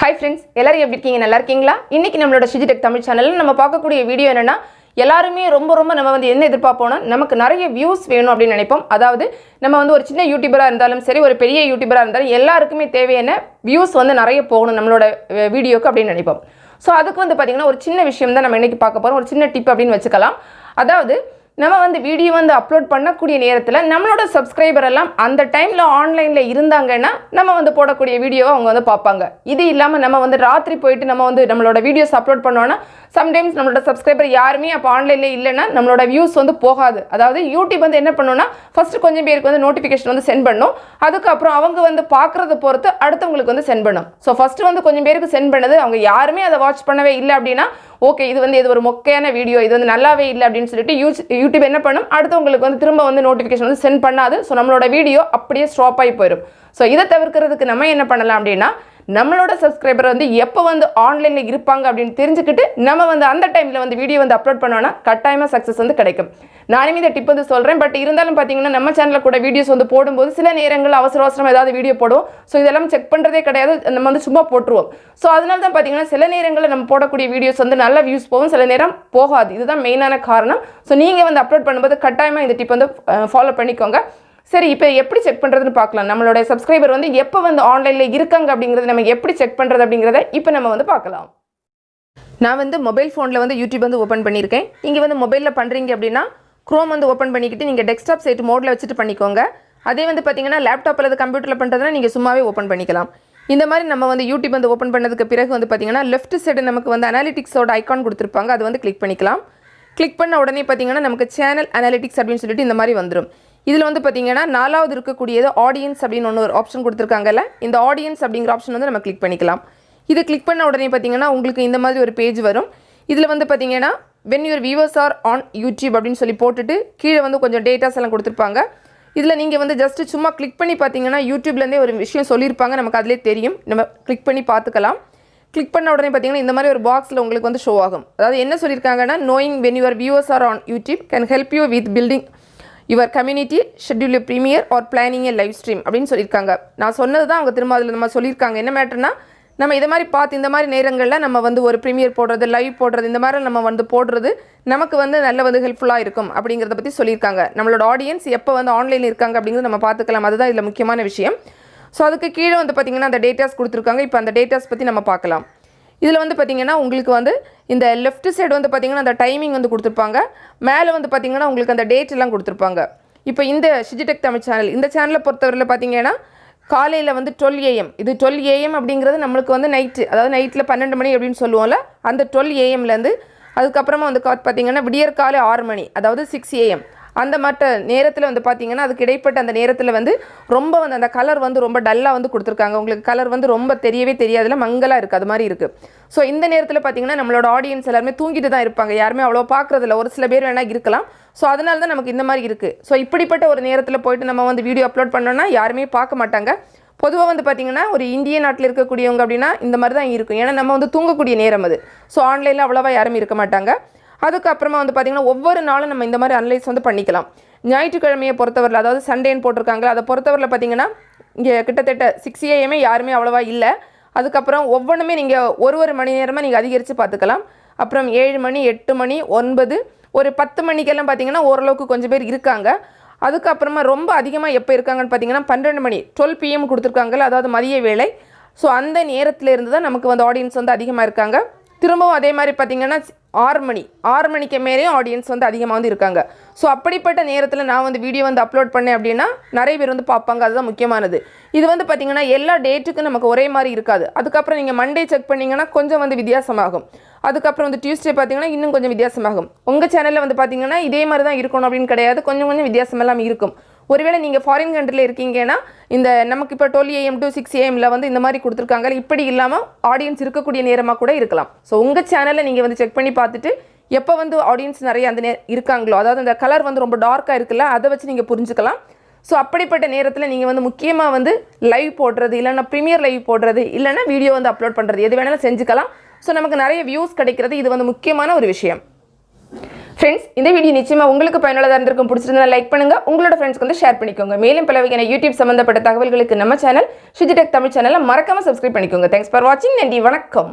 Hi friends, எல்லாரும் எப்படி இருக்கீங்க? நல்லா இருக்கீங்களா? இன்னைக்கு நம்மளோட Shiji Tech தமிழ் சேனல்ல நம்ம பார்க்கக்கூடிய வீடியோ என்னன்னா எல்லாரும் ரொம்ப நம்ம என்ன எதிர்பார்ப்போம்னா நமக்கு நிறைய வியூஸ் வேணும் அப்படி நினைப்போம். அதாவது நம்ம ஒரு சின்ன யூடியூபரா இருந்தாலும் சரி ஒரு பெரிய யூடியூபரா இருந்தாலும் எல்லாருக்குமே தேவையான வியூஸ் நிறைய போகணும் நம்மளோட வீடியோக்கு அப்படி நினைப்போம். சோ அதுக்கு பாத்தீங்கன்னா ஒரு சின்ன விஷயம் தான் நம்ம இன்னைக்கு பார்க்க போறோம். ஒரு சின்ன டிப் அப்படினு வெச்சுக்கலாம். அதாவது நம்ம வீடியோ அப்லோட் பண்ணக்கூடிய நேரத்துல நம்மளோட சப்ஸ்கிரைபர் எல்லாம் அந்த டைம்ல ஆன்லைன்ல இருந்தாங்கன்னா நம்ம போடக்கூடிய வீடியோவை அவங்க பாப்பாங்க. இது இல்லாம நம்ம ராத்திரி போயிட்டு நம்மளோட வீடியோஸ் அப்லோட் பண்ணோம்னா சம்டைம்ஸ் நம்மளோட சப்ஸ்கிரைபர் யாருமே அப்ப ஆன்லைன்ல இல்லனா நம்மளோட வியூஸ் போகாது. அதாவது யூடியூப் என்ன பண்ணும்னா ஃபர்ஸ்ட் கொஞ்சம் பேருக்கு நோட்டிஃபிகேஷன் சென்ட் பண்ணும். அதுக்கு அப்புறம் அவங்க பார்க்கறத பொறுத்து அடுத்தவங்களுக்கு சென்ட் பண்ணும். சோ ஃபர்ஸ்ட் கொஞ்சம் பேருக்கு சென்ட் பண்ணது அவங்க யாருமே அதை வாட்ச் பண்ணவே இல்ல அப்படினா ஓகே இது ஒரு மொக்கையான வீடியோ இது நல்லாவே இல்ல அப்படினு சொல்லிட்டு யூடியூப் என்ன பண்ணும் அடுத்தவங்களுக்கு திரும்ப நோட்டிஃபிகேஷன் சென்ட் பண்ணாது. சோ நம்மளோட வீடியோ அப்படியே ஸ்டாப் ஆகி போயிடும். சோ இத தவிர்க்கிறதுக்கு நம்ம என்ன பண்ணலாம் அப்படினா நம்மளோட சப்ஸ்கிரைபர் எப்போ ஆன்லைன்ல இருப்பாங்க அப்படினு தெரிஞ்சிக்கிட்டு நம்ம அந்த டைம்ல வீடியோ அப்லோட் பண்ணோம்னா கட்டாயமா சக்சஸ் கிடைக்கும். நானுமே இந்த டிப் சொல்றேன். பட் இருந்தாலும் பாத்தீங்கன்னா நம்ம சேனல்ல கூட வீடியோஸ் போடும்போது சில நேரங்கள் அவசரமா ஏதாவது வீடியோ போடுவோம். சோ இதெல்லாம் செக் பண்றதே கிடையாது. நம்ம சும்மா போட்டுருவோம். சோ அதனால தான் பாத்தீங்கன்னா சில நேரங்களில் நம்ம போடக்கூடிய வீடியோஸ் நல்ல வியூஸ் போகும், சில நேரம் போகாது. இதுதான் மெயினான காரணம். சோ நீங்க அப்லோட் பண்ணும்போது கட்டாயமா இந்த டிப் ஃபாலோ பண்ணிக்கோங்க. சரி இப்போ எப்படி செக் பண்றதுன்னு பார்க்கலாம். நம்மளோட சப்ஸ்கிரைபர் எப்போ ஆன்லைன்ல இருக்காங்க அப்படிங்கறது நம்ம எப்படி செக் பண்றது அப்படிங்கறத இப்போ நம்ம பார்க்கலாம். நான் மொபைல் ஃபோன்ல யூடியூப் ஓபன் பண்ணியிருக்கேன். நீங்க மொபைல்ல பண்றீங்க அப்படின்னா Chrome ஓபன் பண்ணிக்கிட்டு நீங்க டெஸ்க்டாப் சைட் மோட்ல வச்சிட்டு பண்ணிக்கோங்க. அதே பாத்தீங்கன்னா லேப்டாப் அல்லது கம்ப்யூட்டர்ல பண்றதுனா நீங்க சும்மாவே ஓபன் பண்ணிக்கலாம். இந்த மாதிரி நம்ம யூடியூப் ஓபன் பண்ணதுக்கு பிறகு பாத்தீங்கன்னா லெஃப்ட் சைடு நமக்கு அனாலிட்டிக்ஸோட ஐகான் கொடுத்திருப்பாங்க. அது கிளிக் பண்ணிக்கலாம். கிளிக் பண்ண உடனே பாத்தீங்கன்னா நமக்கு சேனல் அனாலிட்டிக்ஸ் அப்படினு சொல்லிட்டு இந்த மாதிரி வந்துரும். இதுல பாத்தீங்கன்னா நாலாவது இருக்கக்கூடியது ஆடியன்ஸ் அப்படினு ஒரு ஆப்ஷன் கொடுத்திருக்காங்கல. இந்த ஆடியன்ஸ் அப்படிங்கற ஆப்ஷன் நம்ம கிளிக் பண்ணிக்கலாம். இது கிளிக் பண்ண உடனே பாத்தீங்கன்னா உங்களுக்கு இந்த மாதிரி ஒரு பேஜ் வரும். இதுல பாத்தீங்கன்னா when your viewers are on YouTube அப்படினு சொல்லி போட்டுட்டு கீழ கொஞ்சம் டேட்டாஸ் எல்லாம் கொடுத்திருப்பாங்க. இதுல நீங்க ஜஸ்ட் சும்மா கிளிக் பண்ணி பாத்தீங்கன்னா YouTubeல இருந்தே ஒரு விஷயம் சொல்லிருப்பாங்க. நமக்கு அதிலே தெரியும். நம்ம கிளிக் பண்ணி பார்த்துக்கலாம். கிளிக் பண்ண உடனே பாத்தீங்கன்னா இந்த மாதிரி ஒரு பாக்ஸ்ல உங்களுக்கு ஷோ ஆகும். அதாவது என்ன சொல்லிருக்காங்கன்னா knowing when your viewers are on YouTube can help you with building your community, schedule a premiere or planning a live stream அப்படினு சொல்லிருக்காங்க. நான் சொன்னது தான் அவங்க திரும்ப அதுல நம்ம சொல்லிருக்காங்க. என்ன மேட்டர்னா நம்ம இத மாதிரி பார்த்து இந்த மாதிரி நேரங்கள்ல நம்ம ஒரு பிரீமியர் போடுறது லைவ் போடுறது இந்த மாதிரி நம்ம போடுறது நமக்கு நல்ல ஹெல்ப்ஃபுல்லா இருக்கும் அப்படிங்கறத பத்தி சொல்லிருக்காங்க. நம்மளோட ஆடியன்ஸ் எப்போ ஆன்லைன்ல இருக்காங்க அப்படிங்கறது நம்ம பார்த்துக்கலாம். அதுதான் இதுல முக்கியமான விஷயம். சோ அதுக்கு கீழ பாத்தீங்கன்னா அந்த டேட்டாஸ் கொடுத்திருக்காங்க. இப்போ அந்த டேட்டாஸ் பத்தி நம்ம பார்க்கலாம். இதுல பாத்தீங்கன்னா உங்களுக்கு இந்த லெஃப்ட் சைடு பாத்தீங்கன்னா அந்த டைமிங் கொடுத்திருப்பாங்க. மேலே பாத்தீங்கன்னா உங்களுக்கு அந்த டேட் எல்லாம் கொடுத்திருப்பாங்க. இப்போ இந்த Shiji Tech தமிழ் சேனல் இந்த சேனலை பொறுத்தவரையில பாத்தீங்கன்னா காலையில 12 AM இது 12 AM அப்படிங்கிறது நமக்கு நைட் அதாவது நைட்ல 12 மணி அப்படினு சொல்லுவோம்ல அந்த 12 AM ல இருந்து அதுக்கு அப்புறமா பாத்தீங்கன்னா விடியற்காலை 6 மணி அதாவது 6 AM அந்த மட்ட நேரத்துல பாத்தீங்கன்னா அதுக்கு இடைப்பட்ட அந்த நேரத்துல ரொம்ப அந்த கலர் ரொம்ப டல்லா கொடுத்திருக்காங்க. உங்களுக்கு கலர் ரொம்ப தெரியவே தெரியாதுல மங்கலா இருக்கு அது மாதிரி இருக்கு. சோ இந்த நேரத்துல பாத்தீங்கன்னா நம்மளோட ஆடியன்ஸ் எல்லாரும் தூங்கிட்டு தான் இருப்பாங்க. யாருமே அவ்வளவு பார்க்கறது இல்ல. ஒரு சில பேர் வேணா இருக்கலாம். சோ அதனால தான் நமக்கு இந்த மாதிரி இருக்கு. சோ இப்படிப்பட்ட ஒரு நேரத்துல போய்ட்டு நம்ம வீடியோ அப்லோட் பண்ணோம்னா யாருமே பார்க்க மாட்டாங்க. பொதுவா பாத்தீங்கன்னா ஒரு இந்திய நாட்டுல இருக்க கூடியவங்க அப்படினா இந்த மாதிரி தான் இருக்கும். ஏன்னா நம்ம தூங்கக்கூடிய நேரம் அது. சோ ஆன்லைன்ல அவ்வளவா யாரும் இருக்க மாட்டாங்க. அதுக்கு அப்புறமா பாத்தீங்கன்னா ஒவ்வொரு நாளும் நம்ம இந்த மாதிரி அனலைஸ் பண்ணிக்கலாம். ஞாயிற்றுக்கிழமையை பொறுத்தவரையில அதாவது சண்டேன்னு போட்டுருக்காங்க. அதை பொறுத்தவரையில பாத்தீங்கன்னா இங்க கிட்டத்தட்ட 6 AM யாருமே அவ்வளவா இல்ல. அதுக்கு அப்புறம் ஒவ்வொண்ணுமே நீங்க ஒரு மணி நேரமா நீங்க அதிகரிச்சு பார்த்துக்கலாம். அப்புறம் 7 மணி 8 மணி 9 ஒரு 10 மணிக்கெல்லாம் பாத்தீங்கன்னா ஓரளவுக்கு கொஞ்சம் பேர் இருக்காங்க. அதுக்கு அப்புறமா ரொம்ப அதிகமா எப்ப இருக்காங்கன்னு பாத்தீங்கன்னா 12 மணி 12 PM கொடுத்திருக்காங்கல அதாவது மதிய வேளை. சோ அந்த நேரத்துல இருந்து தான் நமக்கு ஆடியன்ஸ் அதிகமா இருக்காங்க. திரும்பவும் அதே மாதிரி பாத்தீங்கன்னா 6 மணிக்கு மேலேயும் ஆடியன்ஸ் அதிகமா இருக்காங்க. சோ அப்படிப்பட்ட நேரத்துல நான் வீடியோ அப்லோட் பண்ணேன் அப்படினா நிறைய பேர் பாப்பாங்க. அதுதான் முக்கியமானது. இது பாத்தீங்கன்னா எல்லா டேட்டுக்கும் நமக்கு ஒரே மாதிரி இருக்காது. அதுக்கு அப்புறம் நீங்க மண்டே செக் பண்ணீங்கன்னா கொஞ்சம் வித்தியாசமாகும். அதுக்கு அப்புறம் டியூஸ்டே பாத்தீங்கன்னா இன்னும் கொஞ்சம் வித்தியாசமாகும். உங்க சேனல்ல பாத்தீங்கன்னா இதே மாதிரி தான் இருக்கணும் அப்படினு கிடையாது. கொஞ்சம் வித்தியாசம் எல்லாம் இருக்கும். ஒருவேளை நீங்க ஃபாரின் கண்ட்ரில இருக்கீங்கன்னா இந்த நமக்கு இப்ப 12 AM to 6 AM ல இந்த மாதிரி கொடுத்திருக்காங்க. இப்படி இல்லாம ஆடியன்ஸ் இருக்கக்கூடிய நேரமா கூட இருக்கலாம். சோ உங்க சேனல்ல நீங்க செக் பண்ணி பார்த்துட்டு எப்ப ஆடியன்ஸ் நிறைய அந்த இருக்காங்களோ அதாவது அந்த கலர் ரொம்ப டார்க்கா இருக்குல்ல அதை வச்சு நீங்க புரிஞ்சுக்கலாம். சோ அப்படிப்பட்ட நேரத்துல நீங்க முக்கியமா லைவ் போடுறது இல்லனா பிரீமியர் லைவ் போடுறது இல்லனா வீடியோ அப்லோட் பண்றது எது வேணாலும் செஞ்சுக்கலாம். சோ நமக்கு நிறைய வியூஸ் கிடைக்கிறது இது முக்கியமான ஒரு விஷயம். Friends, இந்த வீடியோ நிச்சயமா உங்களுக்கு பயனுள்ளதா இருந்திருக்கும். பிடிச்சிருந்தா லைக் பண்ணுங்க. உங்களோட ஃப்ரெண்ட்ஸ்க்கு ஷேர் பண்ணிக்கோங்க. மேலும் பல வகையான YouTube சம்பந்தப்பட்ட தகவல்களுக்கு நம்ம சேனல் ஷிஜி டெக் தமிழ் சேனலை மறக்காமல் சப்ஸ்கிரைப் பண்ணிக்கோங்க. தேங்க்ஸ் ஃபார் வாட்சிங். நன்றி, வணக்கம்.